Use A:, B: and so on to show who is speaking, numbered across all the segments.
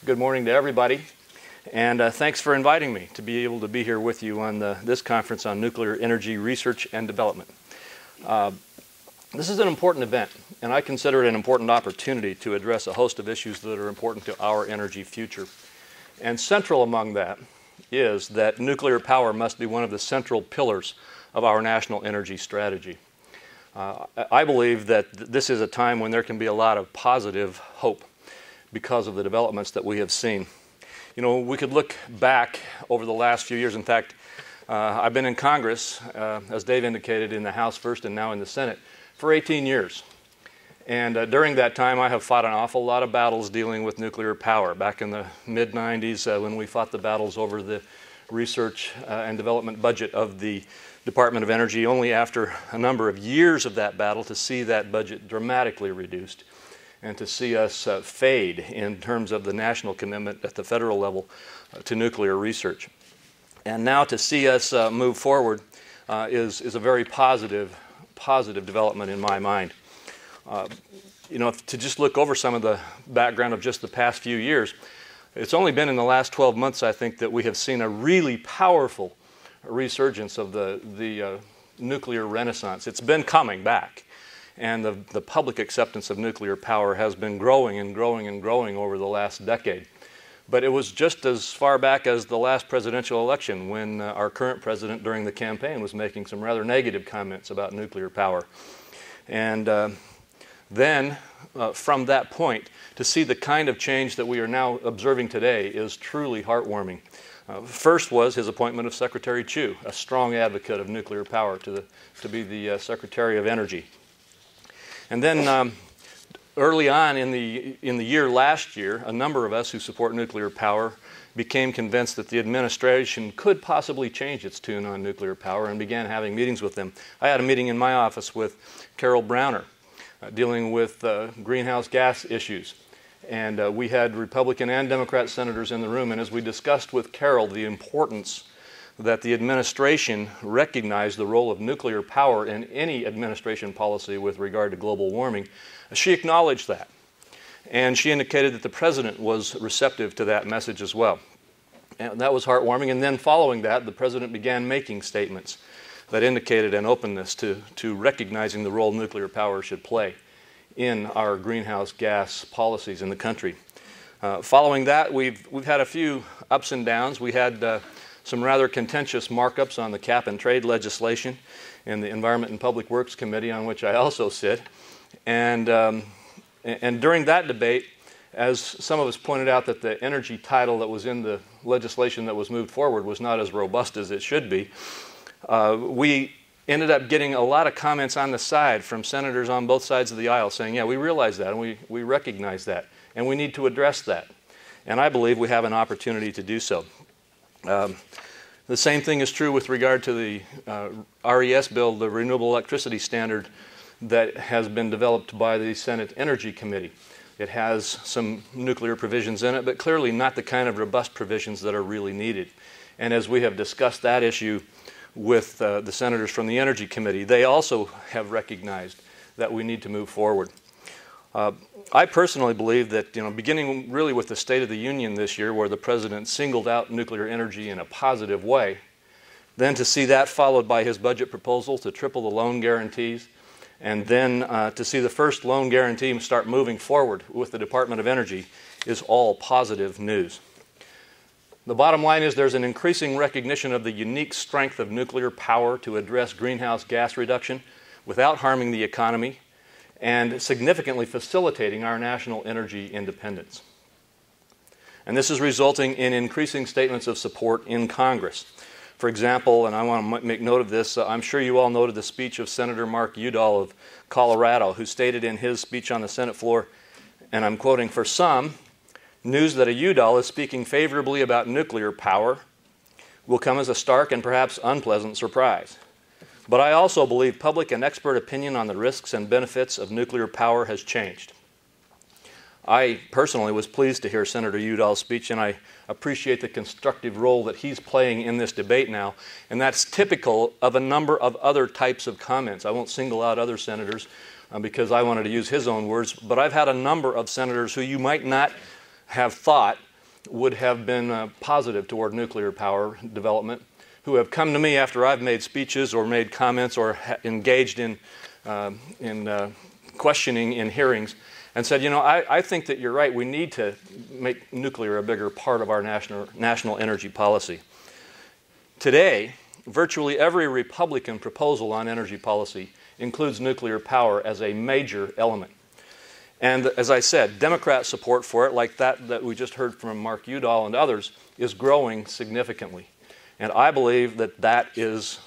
A: Good morning to everybody, and thanks for inviting me to be able to be here with you on this conference on nuclear energy research and development. This is an important event, and I consider it an important opportunity to address a host of issues that are important to our energy future. And central among that is that nuclear power must be one of the central pillars of our national energy strategy. I believe that this is a time when there can be a lot of positive hope because of the developments that we have seen. You know, we could look back over the last few years. In fact, I've been in Congress, as Dave indicated, in the House first and now in the Senate, for 18 years. And during that time, I have fought an awful lot of battles dealing with nuclear power. Back in the mid-90s, when we fought the battles over the research and development budget of the Department of Energy, only after a number of years of that battle to see that budget dramatically reduced and to see us fade in terms of the national commitment at the federal level to nuclear research. And now to see us move forward is a very positive development in my mind. You know, to just look over some of the background of just the past few years, it's only been in the last 12 months, I think, that we have seen a really powerful resurgence of the nuclear renaissance. It's been coming back. And the public acceptance of nuclear power has been growing and growing and growing over the last decade. But it was just as far back as the last presidential election when our current president during the campaign was making some rather negative comments about nuclear power. And then from that point, to see the kind of change that we are now observing today is truly heartwarming. First was his appointment of Secretary Chu, a strong advocate of nuclear power, to be the Secretary of Energy. And then early on in the year last year, a number of us who support nuclear power became convinced that the administration could possibly change its tune on nuclear power and began having meetings with them. I had a meeting in my office with Carol Browner dealing with greenhouse gas issues. And we had Republican and Democrat senators in the room, and as we discussed with Carol the importance that the administration recognize the role of nuclear power in any administration policy with regard to global warming, she acknowledged that. And she indicated that the president was receptive to that message as well. And that was heartwarming. And then following that, the president began making statements that indicated an openness to recognizing the role nuclear power should play in our greenhouse gas policies in the country. Following that, we've had a few ups and downs. We had some rather contentious markups on the cap and trade legislation in the Environment and Public Works Committee, on which I also sit. And during that debate, as some of us pointed out that the energy title that was in the legislation that was moved forward was not as robust as it should be, we ended up getting a lot of comments on the side from senators on both sides of the aisle saying, yeah, we realize that and we recognize that and we need to address that. And I believe we have an opportunity to do so. The same thing is true with regard to the RES bill, the Renewable Electricity Standard that has been developed by the Senate Energy Committee. It has some nuclear provisions in it, but clearly not the kind of robust provisions that are really needed. And as we have discussed that issue with the senators from the Energy Committee, they also have recognized that we need to move forward. I personally believe that, beginning really with the State of the Union this year, where the President singled out nuclear energy in a positive way, then to see that followed by his budget proposal to triple the loan guarantees, and then to see the first loan guarantee start moving forward with the Department of Energy is all positive news. The bottom line is there's an increasing recognition of the unique strength of nuclear power to address greenhouse gas reduction without harming the economy and significantly facilitating our national energy independence. And this is resulting in increasing statements of support in Congress. For example, and I want to make note of this, I'm sure you all noted the speech of Senator Mark Udall of Colorado, who stated in his speech on the Senate floor, and I'm quoting, "For some, news that a Udall is speaking favorably about nuclear power will come as a stark and perhaps unpleasant surprise. But I also believe public and expert opinion on the risks and benefits of nuclear power has changed." I personally was pleased to hear Senator Udall's speech, and I appreciate the constructive role that he's playing in this debate now, and that's typical of a number of other types of comments. I won't single out other senators because I wanted to use his own words, but I've had a number of senators who you might not have thought would have been positive toward nuclear power development, who have come to me after I've made speeches or made comments or engaged in questioning in hearings and said, you know, I think that you're right. We need to make nuclear a bigger part of our national energy policy. Today, virtually every Republican proposal on energy policy includes nuclear power as a major element. And as I said, Democrat support for it, like that we just heard from Mark Udall and others, is growing significantly. And I believe that that is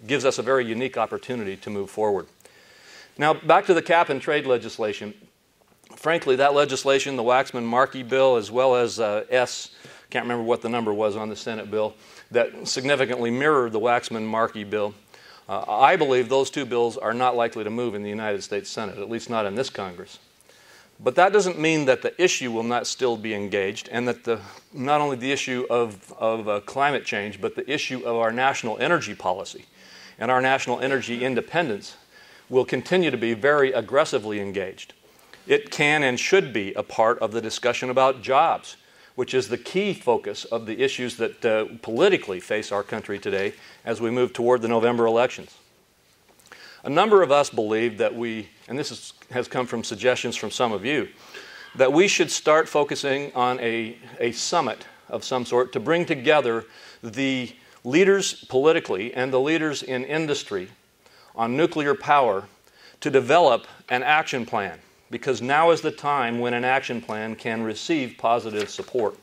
A: gives us a very unique opportunity to move forward. Now, back to the cap and trade legislation. Frankly, that legislation, the Waxman-Markey bill, as well as can't remember what the number was on the Senate bill, that significantly mirrored the Waxman-Markey bill. I believe those two bills are not likely to move in the United States Senate, at least not in this Congress. But that doesn't mean that the issue will not still be engaged, and that not only the issue of climate change, but the issue of our national energy policy and our national energy independence will continue to be very aggressively engaged. It can and should be a part of the discussion about jobs, which is the key focus of the issues that politically face our country today as we move toward the November elections. A number of us believe that and this has come from suggestions from some of you, that we should start focusing on a summit of some sort to bring together the leaders politically and the leaders in industry on nuclear power to develop an action plan, because now is the time when an action plan can receive positive support.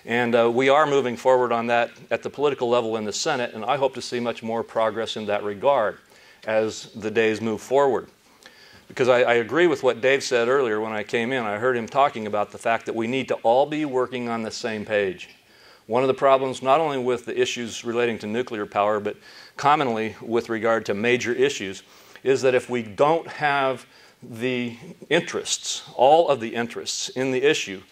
A: And we are moving forward on that at the political level in the Senate, and I hope to see much more progress in that regard as the days move forward. Because I agree with what Dave said earlier when I came in. I heard him talking about the fact that we need to all be working on the same page. One of the problems, not only with the issues relating to nuclear power, but commonly with regard to major issues, is that if we don't have the interests, all of the interests in the issue,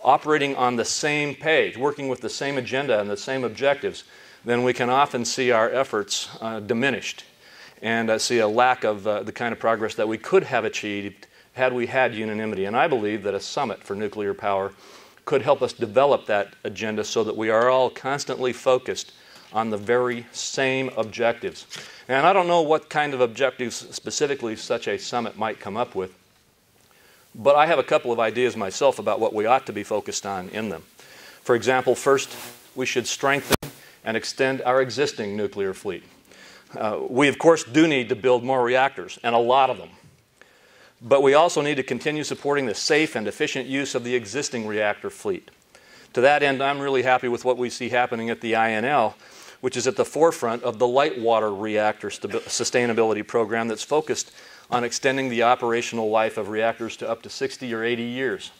A: operating on the same page, working with the same agenda and the same objectives, then we can often see our efforts diminished and see a lack of the kind of progress that we could have achieved had we had unanimity. And I believe that a summit for nuclear power could help us develop that agenda so that we are all constantly focused on the very same objectives. And I don't know what kind of objectives specifically such a summit might come up with, but I have a couple of ideas myself about what we ought to be focused on in them. For example, first, we should strengthen and extend our existing nuclear fleet. We, of course, do need to build more reactors, and a lot of them. But we also need to continue supporting the safe and efficient use of the existing reactor fleet. To that end, I'm really happy with what we see happening at the INL, which is at the forefront of the light water reactor sustainability program that's focused on extending the operational life of reactors to up to 60 or 80 years.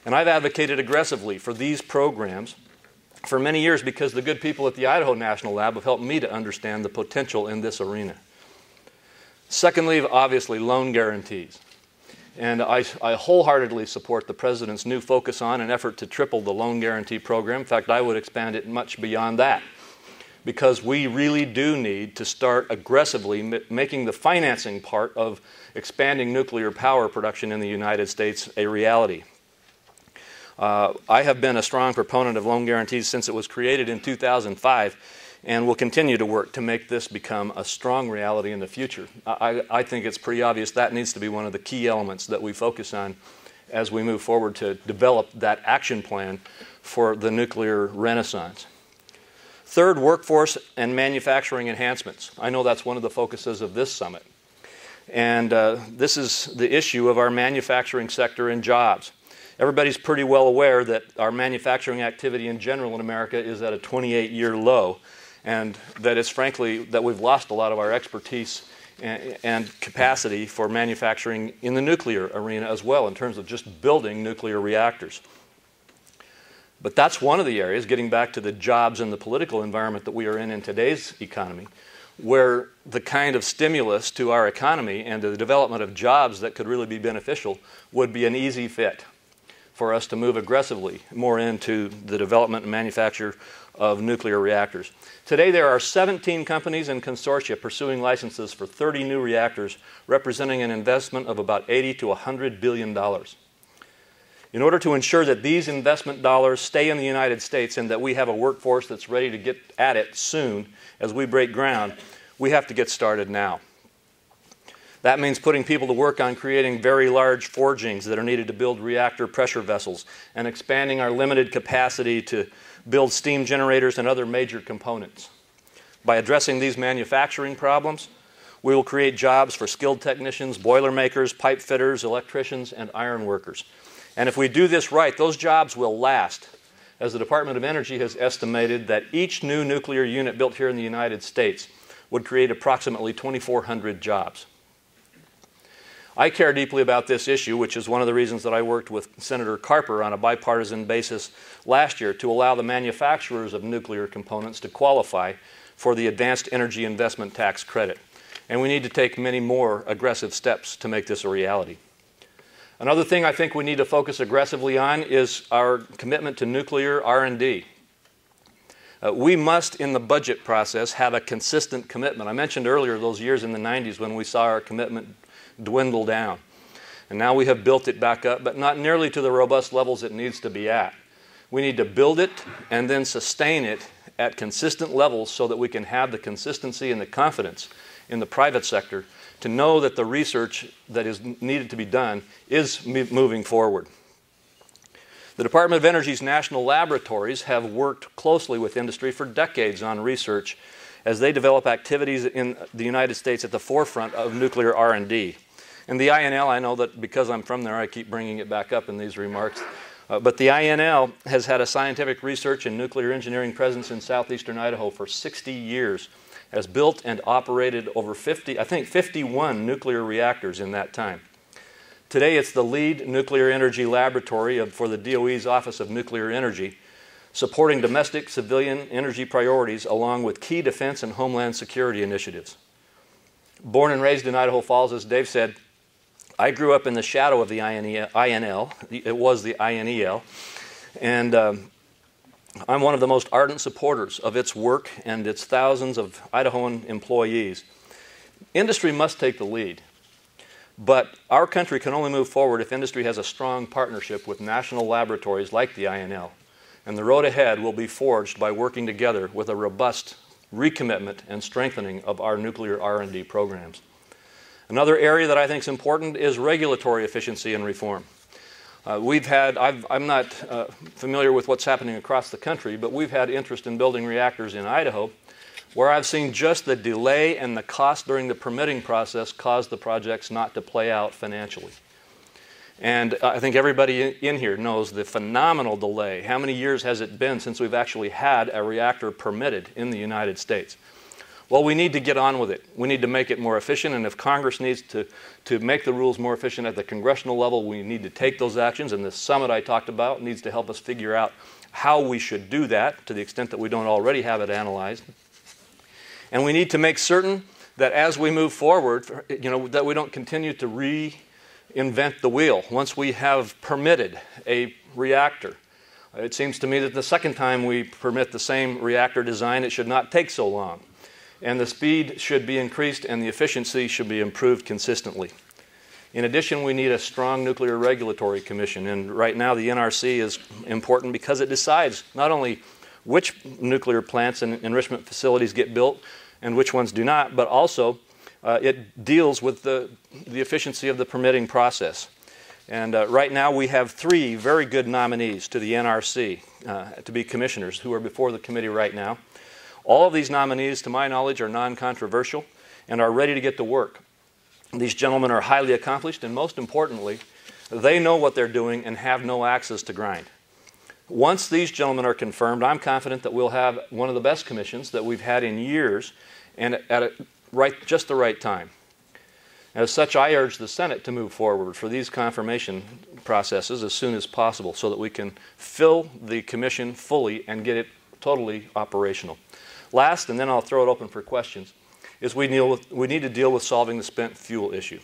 A: And I've advocated aggressively for these programs for many years because the good people at the Idaho National Lab have helped me to understand the potential in this arena. Secondly, obviously, loan guarantees. And I wholeheartedly support the President's new focus on an effort to triple the loan guarantee program. In fact, I would expand it much beyond that, because we really do need to start aggressively making the financing part of expanding nuclear power production in the United States a reality. I have been a strong proponent of loan guarantees since it was created in 2005, and will continue to work to make this become a strong reality in the future. I think it's pretty obvious that needs to be one of the key elements that we focus on as we move forward to develop that action plan for the nuclear renaissance. Third, workforce and manufacturing enhancements. I know that's one of the focuses of this summit. And this is the issue of our manufacturing sector and jobs. Everybody's pretty well aware that our manufacturing activity in general in America is at a 28-year low, and that it's frankly that we've lost a lot of our expertise and capacity for manufacturing in the nuclear arena as well, in terms of just building nuclear reactors. But that's one of the areas, getting back to the jobs and the political environment that we are in today's economy, where the kind of stimulus to our economy and to the development of jobs that could really be beneficial would be an easy fit for us to move aggressively more into the development and manufacture of nuclear reactors. Today there are 17 companies and consortia pursuing licenses for 30 new reactors, representing an investment of about $80 to $100 billion. In order to ensure that these investment dollars stay in the United States and that we have a workforce that's ready to get at it soon as we break ground, we have to get started now. That means putting people to work on creating very large forgings that are needed to build reactor pressure vessels and expanding our limited capacity to build steam generators and other major components. By addressing these manufacturing problems, we will create jobs for skilled technicians, boiler makers, pipe fitters, electricians, and iron workers. And if we do this right, those jobs will last, as the Department of Energy has estimated that each new nuclear unit built here in the United States would create approximately 2,400 jobs. I care deeply about this issue, which is one of the reasons that I worked with Senator Carper on a bipartisan basis last year to allow the manufacturers of nuclear components to qualify for the Advanced Energy Investment Tax Credit. And we need to take many more aggressive steps to make this a reality. Another thing I think we need to focus aggressively on is our commitment to nuclear R&D. We must, in the budget process, have a consistent commitment. I mentioned earlier those years in the 90s when we saw our commitment dwindle down. And now we have built it back up, but not nearly to the robust levels it needs to be at. We need to build it and then sustain it at consistent levels so that we can have the consistency and the confidence in the private sector to know that the research that is needed to be done is moving forward. The Department of Energy's national laboratories have worked closely with industry for decades on research as they develop activities in the United States at the forefront of nuclear R&D. And the INL, I know that because I'm from there, I keep bringing it back up in these remarks, but the INL has had a scientific research and nuclear engineering presence in southeastern Idaho for 60 years, has built and operated over 51 nuclear reactors in that time. Today, it's the lead nuclear energy laboratory for the DOE's Office of Nuclear Energy, supporting domestic civilian energy priorities along with key defense and homeland security initiatives. Born and raised in Idaho Falls, as Dave said, I grew up in the shadow of the INL. It was the INEL. And I'm one of the most ardent supporters of its work and its thousands of Idahoan employees. Industry must take the lead. But our country can only move forward if industry has a strong partnership with national laboratories like the INL. And the road ahead will be forged by working together with a robust recommitment and strengthening of our nuclear R&D programs. Another area that I think is important is regulatory efficiency and reform. I'm not familiar with what's happening across the country, but we've had interest in building reactors in Idaho, where I've seen just the delay and the cost during the permitting process cause the projects not to play out financially. And I think everybody in here knows the phenomenal delay. How many years has it been since we've actually had a reactor permitted in the United States? Well, we need to get on with it. We need to make it more efficient, and if Congress needs to make the rules more efficient at the congressional level, we need to take those actions, and this summit I talked about needs to help us figure out how we should do that to the extent that we don't already have it analyzed. And we need to make certain that as we move forward, that we don't continue to reinvent the wheel. Once we have permitted a reactor, it seems to me that the second time we permit the same reactor design, it should not take so long. And the speed should be increased and the efficiency should be improved consistently. In addition, we need a strong Nuclear Regulatory Commission, and right now the NRC is important because it decides not only which nuclear plants and enrichment facilities get built and which ones do not, but also it deals with the efficiency of the permitting process. And right now we have 3 very good nominees to the NRC to be commissioners who are before the committee right now. All of these nominees, to my knowledge, are non-controversial and are ready to get to work. These gentlemen are highly accomplished, and most importantly, they know what they're doing and have no axes to grind. Once these gentlemen are confirmed, I'm confident that we'll have one of the best commissions that we've had in years and at just the right time. As such, I urge the Senate to move forward for these confirmation processes as soon as possible so that we can fill the commission fully and get it totally operational. Last, and then I'll throw it open for questions, is we need to deal with solving the spent fuel issue.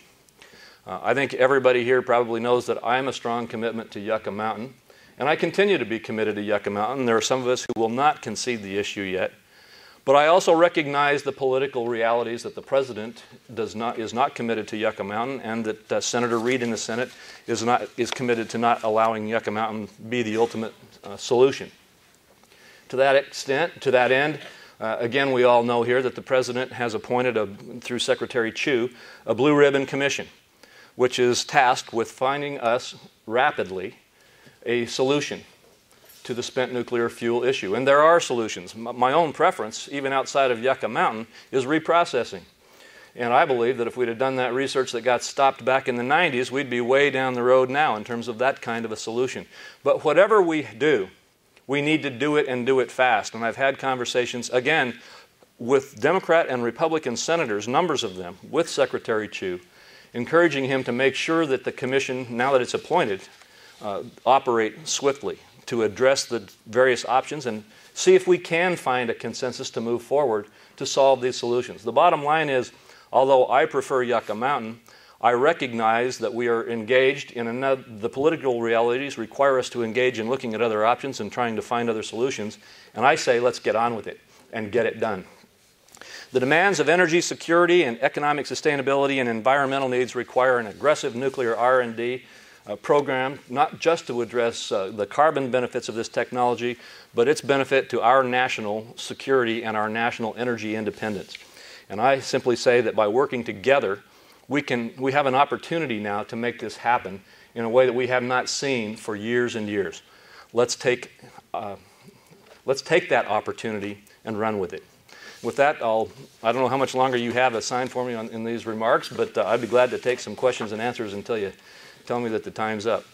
A: I think everybody here probably knows that I'm a strong commitment to Yucca Mountain, and I continue to be committed to Yucca Mountain. There are some of us who will not concede the issue yet, But I also recognize the political realities that the President is not committed to Yucca Mountain, and that Senator Reid in the Senate is committed to not allowing Yucca Mountain be the ultimate solution. To that end, again, we all know here that the President has appointed, through Secretary Chu, a Blue Ribbon Commission, which is tasked with finding us rapidly a solution to the spent nuclear fuel issue. And there are solutions. My own preference, even outside of Yucca Mountain, is reprocessing. And I believe that if we'd have done that research that got stopped back in the 90s, we'd be way down the road now in terms of that kind of a solution. But whatever we do, we need to do it and do it fast. And I've had conversations, again, with Democrat and Republican senators, numbers of them, with Secretary Chu, encouraging him to make sure that the commission, now that it's appointed, operate swiftly to address the various options and see if we can find a consensus to move forward to solve these solutions. The bottom line is, although I prefer Yucca Mountain, I recognize that we are engaged in the political realities require us to engage in looking at other options and trying to find other solutions. And I say, let's get on with it and get it done. The demands of energy security and economic sustainability and environmental needs require an aggressive nuclear R&D program, not just to address the carbon benefits of this technology, but its benefit to our national security and our national energy independence. And I simply say that by working together, we have an opportunity now to make this happen in a way that we have not seen for years and years. Let's take that opportunity and run with it. With that, I don't know how much longer you have assigned for me in these remarks, but I'd be glad to take some questions and answers until you tell me that the time's up.